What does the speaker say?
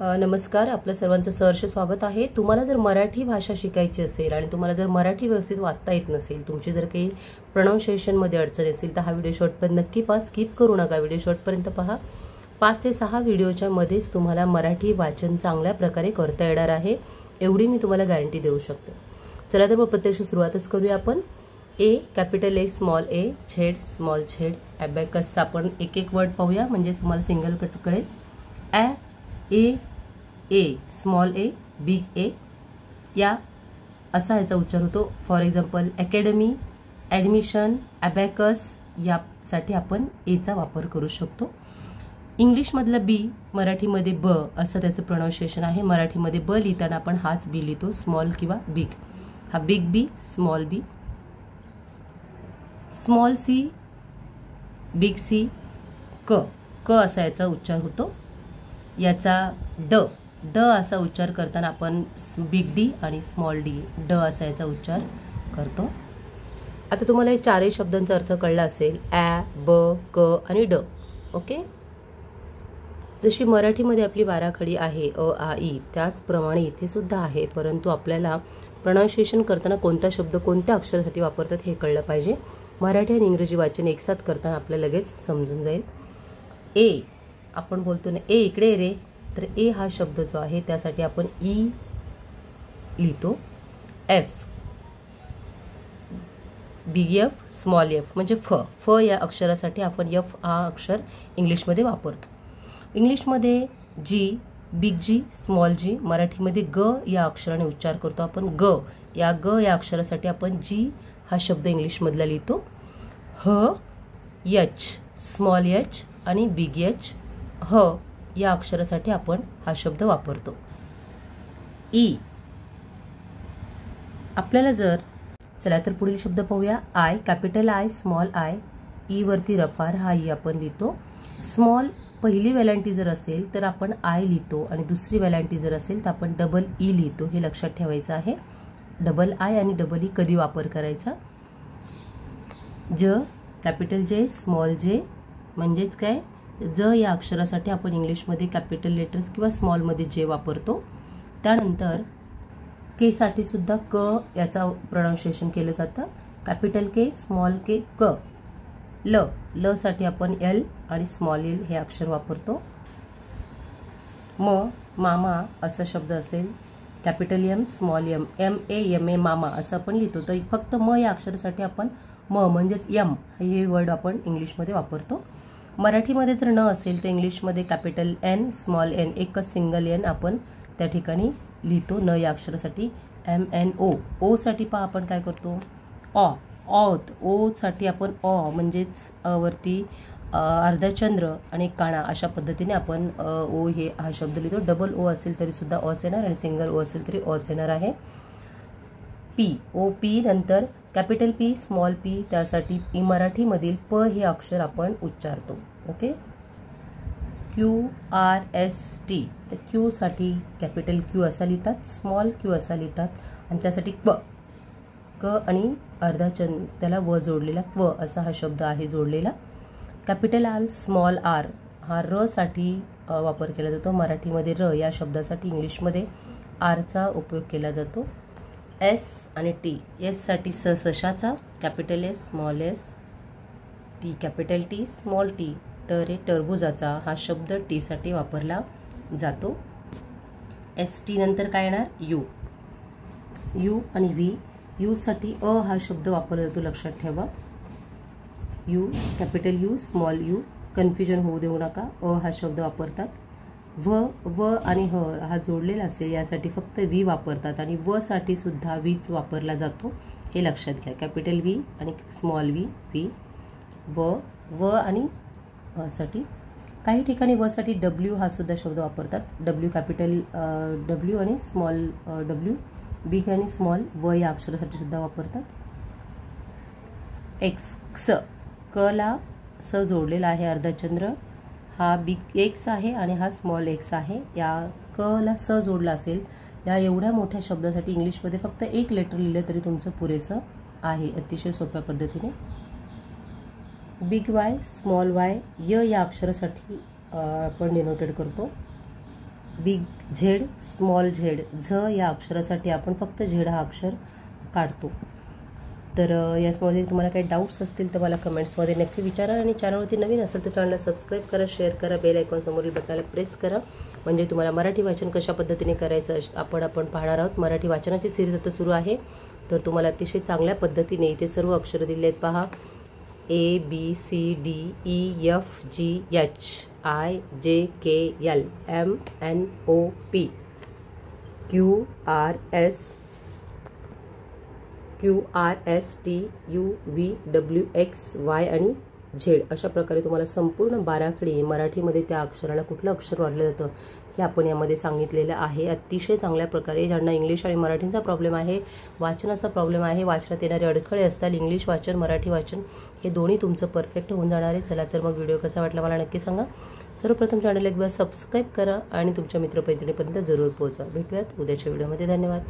नमस्कार, आपलं सर्वांचं सहर्ष स्वागत आहे। तुम्हाला जर मराठी भाषा शिकायची असेल आणि तुम्हाला जर मराठी व्यवस्थित वाचता येत नसेल, तुमची जर काही प्रोनाउन्सिएशन मध्ये अडचण असेल तर हा व्हिडिओ शॉर्टपर्यंत नक्की पहा, स्किप करू नका, व्हिडिओ शॉर्टपर्यंत पहा। 5 ते 6 व्हिडिओच्या मध्येच तुम्हाला मराठी वाचन चांगल्या प्रकारे करता येणार आहे, एवढी मी तुम्हाला गॅरंटी देऊ शकते। चला तर मग प्रत्यक्ष सुरुवातच करूया आपण। A capital A small A, Z small Z, ॲबॅकसचा आपण एक एक वर्ड पाहूया म्हणजे तुम्हाला सिंगल कट कळेल। ए स्मॉल ए बिग ए, या असा याचा उच्चार होतो। For example academy, admission, abacus यासाठी आपण एचा वापर करू शकतो। इंग्लिशमधलं बी मराठीमध्ये ब असं त्याचं प्रोनाउन्सिएशन आहे। मराठीमध्ये ब लिहिताना आपण हाच बी लिहितो, स्मॉल किंवा बिग। हा बिग बी, स्मॉल बी। स्मॉल सी, बिग सी, क असा याचा उच्चार होतो। याचा ड असा उच्चार करताना आपण बिग डी आणि स्मॉल डी, ड असा याचा उच्चार करतो। आता तुम्हाला हे चारही शब्दांचा अर्थ कळला असेल, ॲ, ब, क आणि ड। ओके, जशी मराठीमध्ये आपली बाराखडी आहे अ, आ, इ, त्याचप्रमाणे इथे सुद्धा आहे, परंतु आपल्याला प्रोनाउन्सिएशन करताना कोणता शब्द कोणत्या अक्षरासाठी वापरतात हे कळलं पाहिजे। मराठी आणि इंग्रजी वाचन एकसाथ करताना आपल्याला लगेच समजून जाईल। ए आपण बोलतो ना, ए इकडे रे, तर ए हा शब्द जो आहे त्यासाठी आपण ई लिहितो। F, big F, small F म्हणजे फ या अक्षरासाठी आपण एफ हा अक्षर इंग्लिशमध्ये वापरतो। इंग्लिशमध्ये जी, बिग जी, स्मॉल जी, मराठीमध्ये ग या अक्षराने उच्चार करतो आपण। ग या अक्षरासाठी आपण जी हा शब्द इंग्लिशमधला लिहितो। ह, एच, स्मॉल एच आणि बिग एच, ह या अक्षरासाठी आपण हा शब्द वापरतो। ई आपल्याला जर, चला तर पुढील शब्द पाहूया। I, capital I small I, E वरती रफार हा ई आपण लिहितो। स्मॉल पहिली वेलांटी जर असेल तर आपण आय लिहितो आणि दुसरी वेलांटी जर असेल तर आपण डबल ई लिहितो, हे लक्षात ठेवायचं आहे। डबल आय आणि डबल ई कधी वापर करायचा। ज, कॅपिटल जे स्मॉल जे म्हणजेच काय, ज या अक्षरासाठी आपण इंग्लिशमध्ये कॅपिटल लेटर्स किंवा स्मॉलमध्ये जे वापरतो। त्यानंतर के साठी सुद्धा क याचा प्रोनाउन्सिएशन केलं जातं, कॅपिटल के स्मॉल के क। ल साठी आपण एल आणि स्मॉल एल हे अक्षर वापरतो। मामा असा शब्द असेल, capital M small M, M A मामा असं आपण लिहितो। तर फक्त म या अक्षरासाठी आपण म म्हणजेच एम हे वर्ड आपण इंग्लिशमध्ये वापरतो। मराठीमध्ये जर न असेल तर इंग्लिशमध्ये कॅपिटल एन स्मॉल एन, एकच सिंगल एन आपण त्या ठिकाणी लिहितो न या अक्षरासाठी। एम एन ओ साठी पहा आपण काय करतो, ओ साठी आपण म्हणजेच वरती अर्धचंद्र आणि काणा अशा पद्धतीने आपण ओ हे हा शब्द लिहितो। डबल ओ असेल तरी सुद्धा ऑच येणार आणि सिंगल ओ असेल तरी ऑच येणार आहे। पी, ओ पी नंतर कॅपिटल पी स्मॉल पी, त्यासाठी मराठीमधील प हे अक्षर आपण उच्चारतो। Okay, Q R S T, तर क्यू साठी कॅपिटल क्यू असा लिहितात, स्मॉल क्यू असा लिहितात आणि त्यासाठी क आणि अर्धाचंद्र त्याला व जोडलेला क्व असा हा शब्द आहे जोडलेला। कॅपिटल आर स्मॉल आर हा र साठी वापर केला जातो। मराठीमध्ये र या शब्दासाठी इंग्लिशमध्ये आरचा उपयोग केला जातो। एस आणि टी, एस साठी सशाचा, capital S small S, T capital T small T, टरबुजाचा हा शब्द टी साठी वापरला जातो। एस टी नंतर काय येणार, यू आणि व्ही, यू साठी अ हा शब्द वापरला जातो, लक्षात ठेवा। You capital you small you, confusion होऊ देऊ नका, अ हा शब्द वापरतात। व आणि ह हा जोडलेला असेल यासाठी फक्त व्ही वापरतात आणि व साठी सुद्धा व्हीच वापरला जातो, हे लक्षात घ्या। कॅपिटल व्ही आणि स्मॉल व्ही, व आणि साठी काही ठिकाणी व साठी डब्ल्यू हा सुद्धा शब्द वापरतात। डब्ल्यू कॅपिटल डब्ल्यू आणि स्मॉल डब्ल्यू, बिग आणि स्मॉल व या अक्षरासाठी सुद्धा वापरतात। एक्स, क ला स जोडलेला आहे अर्धचंद्र, हा बिग एक्स आहे आणि हा स्मॉल एक्स आहे। या क ला स जोडला असेल, या एवढ्या मोठ्या शब्दासाठी इंग्लिशमध्ये फक्त एक लेटर लिहिलं तरी तुमचं पुरेसं आहे, अतिशय सोप्या पद्धतीने। बिग वाय स्मॉल वाय, या अक्षरासाठी आपण डिनोटेड करतो। बिग झेड, स्मॉल झेड, झ या अक्षरासाठी आपण फक्त झेड हा अक्षर काढतो. तर यामध्ये तुम्हाला काही डाऊट्स असतील तर मला कमेंट्समध्ये नक्की विचारा. आणि चॅनलवरती नवीन असेल तर चॅनलला सबस्क्राईब करा, शेअर करा, बेल आयकॉन समोरील बटनाला प्रेस करा. म्हणजे तुम्हाला मराठी वाचन कशा पद्धतीने करायचं आपण पाहणार आहोत. मराठी वाचनाची सिरीज आता सुरू आहे. तर तुम्हाला अतिशय चांगल्या पद्धतीने इथे सर्व अक्षरं दिली आहेत पहा. ABCDEFGHIJKLMNOP QRSTUVWXY आणि झेड अशा प्रकारे तुम्हाला संपूर्ण बाराखडी मराठीमध्ये त्या अक्षराला कुठलं अक्षर वाढलं जातं हे आपण यामध्ये सांगितलेलं आहे. अतिशय चांगल्या प्रकारे ज्यांना इंग्लिश आणि मराठीचा प्रॉब्लेम आहे, वाचनाचा प्रॉब्लेम आहे, वाचनात येणारे अडखळे असतात, इंग्लिश वाचन मराठी वाचन हे दोन्ही तुमचं परफेक्ट होऊन जाणार आहे. चला तर मग व्हिडिओ कसा वाटला मला नक्की सांगा. सर्वप्रथम चॅनल एकदा सबस्क्राईब करा आणि तुमच्या मित्रमैत्रिणीपर्यंत जरूर पोहोचा. भेटूयात उद्याच्या व्हिडिओमध्ये. धन्यवाद.